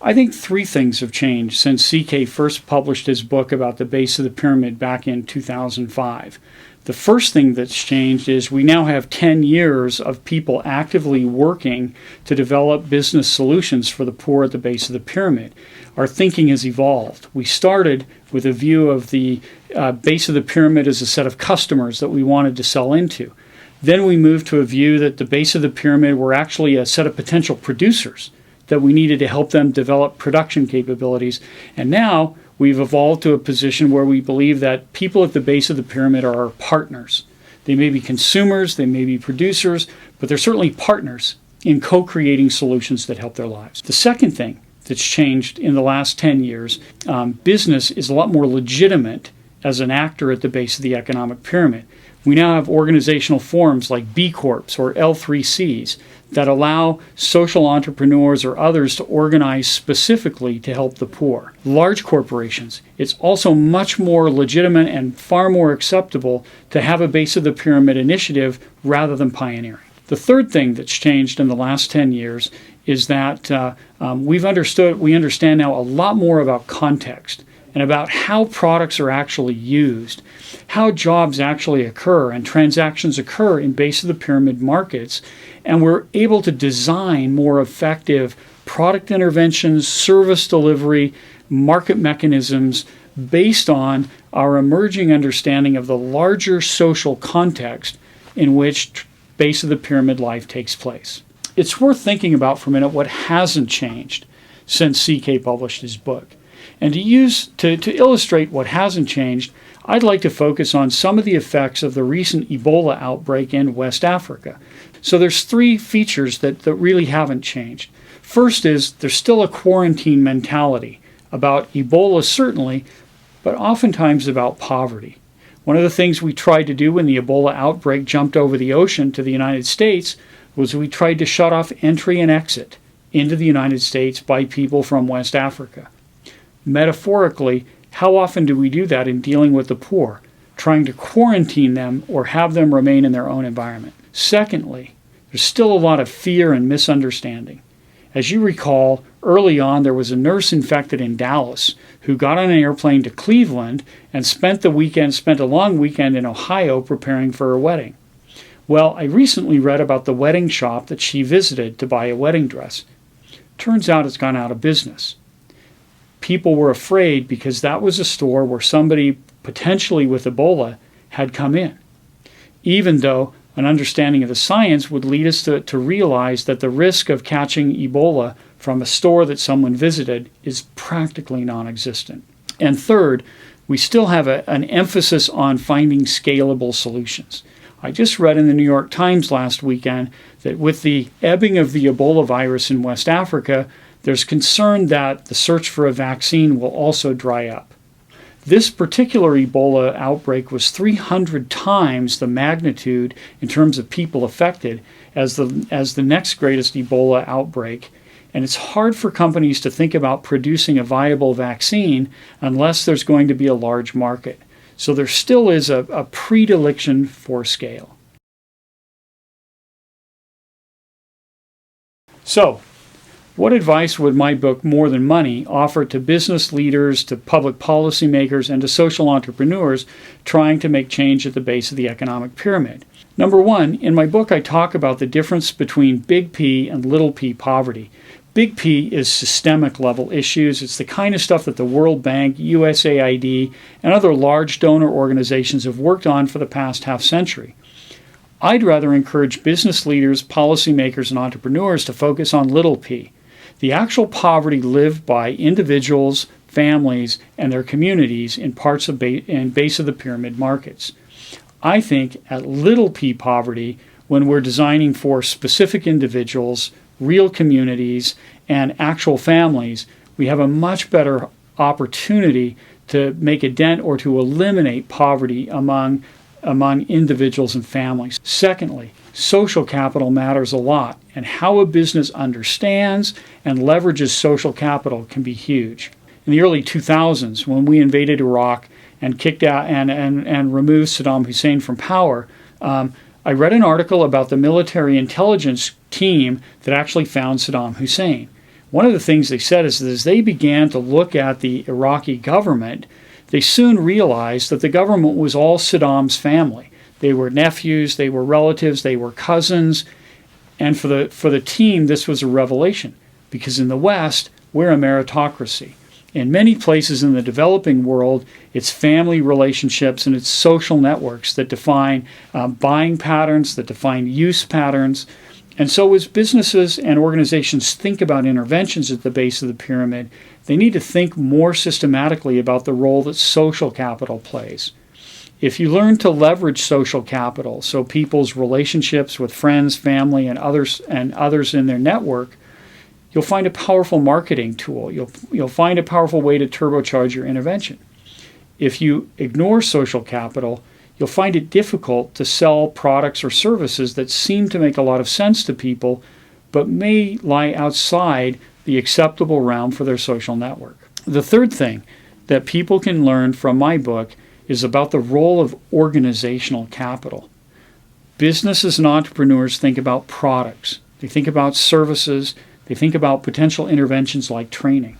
I think three things have changed since CK first published his book about the base of the pyramid back in 2005. The first thing that's changed is we now have 10 years of people actively working to develop business solutions for the poor at the base of the pyramid. Our thinking has evolved. We started with a view of the base of the pyramid as a set of customers that we wanted to sell into. Then we moved to a view that the base of the pyramid were actually a set of potential producers that we needed to help them develop production capabilities. And now we've evolved to a position where we believe that people at the base of the pyramid are our partners. They may be consumers, they may be producers, but they're certainly partners in co-creating solutions that help their lives. The second thing that's changed in the last 10 years, business is a lot more legitimate as an actor at the base of the economic pyramid. We now have organizational forms like B Corps or L3Cs that allow social entrepreneurs or others to organize specifically to help the poor. Large corporations, it's also much more legitimate and far more acceptable to have a base of the pyramid initiative rather than pioneering. The third thing that's changed in the last 10 years is that we understand now a lot more about context and about how products are actually used, how jobs actually occur and transactions occur in base of the pyramid markets, and we're able to design more effective product interventions, service delivery, market mechanisms based on our emerging understanding of the larger social context in which base of the pyramid life takes place. It's worth thinking about for a minute what hasn't changed since CK published his book. And to illustrate what hasn't changed, I'd like to focus on some of the effects of the recent Ebola outbreak in West Africa. So there's three features that really haven't changed. First is there's still a quarantine mentality about Ebola certainly, but oftentimes about poverty. One of the things we tried to do when the Ebola outbreak jumped over the ocean to the United States was we tried to shut off entry and exit into the United States by people from West Africa. Metaphorically, how often do we do that in dealing with the poor, trying to quarantine them or have them remain in their own environment? Secondly, there's still a lot of fear and misunderstanding. As you recall, early on there was a nurse infected in Dallas who got on an airplane to Cleveland and spent a long weekend in Ohio preparing for her wedding. Well, I recently read about the wedding shop that she visited to buy a wedding dress. Turns out it's gone out of business. People were afraid because that was a store where somebody potentially with Ebola had come in, even though an understanding of the science would lead us to realize that the risk of catching Ebola from a store that someone visited is practically non-existent. And third, we still have an emphasis on finding scalable solutions. I just read in the New York Times last weekend that with the ebbing of the Ebola virus in West Africa, there's concern that the search for a vaccine will also dry up. This particular Ebola outbreak was 300 times the magnitude in terms of people affected as the next greatest Ebola outbreak. And it's hard for companies to think about producing a viable vaccine unless there's going to be a large market. So there still is a predilection for scale. So, what advice would my book, More Than Money, offer to business leaders, to public policymakers, and to social entrepreneurs trying to make change at the base of the economic pyramid? Number one, in my book I talk about the difference between big P and little p poverty. Big P is systemic level issues. It's the kind of stuff that the World Bank, USAID, and other large donor organizations have worked on for the past half century. I'd rather encourage business leaders, policymakers, and entrepreneurs to focus on little p, the actual poverty lived by individuals, families, and their communities in parts of base of the pyramid markets. I think at little p poverty, when we're designing for specific individuals, real communities, and actual families, we have a much better opportunity to make a dent or to eliminate poverty among individuals and families. Secondly, social capital matters a lot, and how a business understands and leverages social capital can be huge. In the early 2000s, when we invaded Iraq and kicked out and removed Saddam Hussein from power, I read an article about the military intelligence team that actually found Saddam Hussein. One of the things they said is that as they began to look at the Iraqi government, they soon realized that the government was all Saddam's family. They were nephews, they were relatives, they were cousins. And for the team, this was a revelation, because in the West, we're a meritocracy. In many places in the developing world, it's family relationships and it's social networks that define buying patterns, that define use patterns. And so as businesses and organizations think about interventions at the base of the pyramid, they need to think more systematically about the role that social capital plays. If you learn to leverage social capital, so people's relationships with friends, family, and others in their network, you'll find a powerful marketing tool. You'll find a powerful way to turbocharge your intervention. If you ignore social capital, you'll find it difficult to sell products or services that seem to make a lot of sense to people, but may lie outside the acceptable realm for their social network. The third thing that people can learn from my book is about the role of organizational capital. Businesses and entrepreneurs think about products. They think about services. They think about potential interventions like training.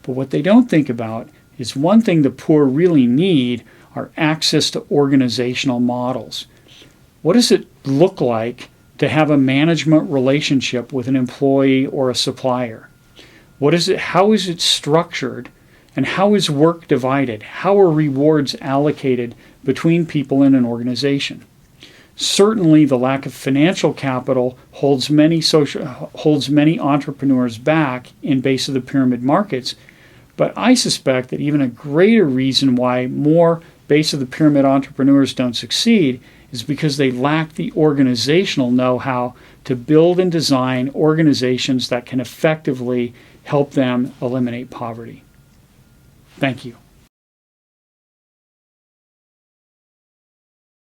But what they don't think about is one thing the poor really need are access to organizational models. What does it look like to have a management relationship with an employee or a supplier? How is it structured? And how is work divided? How are rewards allocated between people in an organization? Certainly, the lack of financial capital holds many entrepreneurs back in base of the pyramid markets. But I suspect that even a greater reason why more base of the pyramid entrepreneurs don't succeed is because they lack the organizational know-how to build and design organizations that can effectively help them eliminate poverty. Thank you.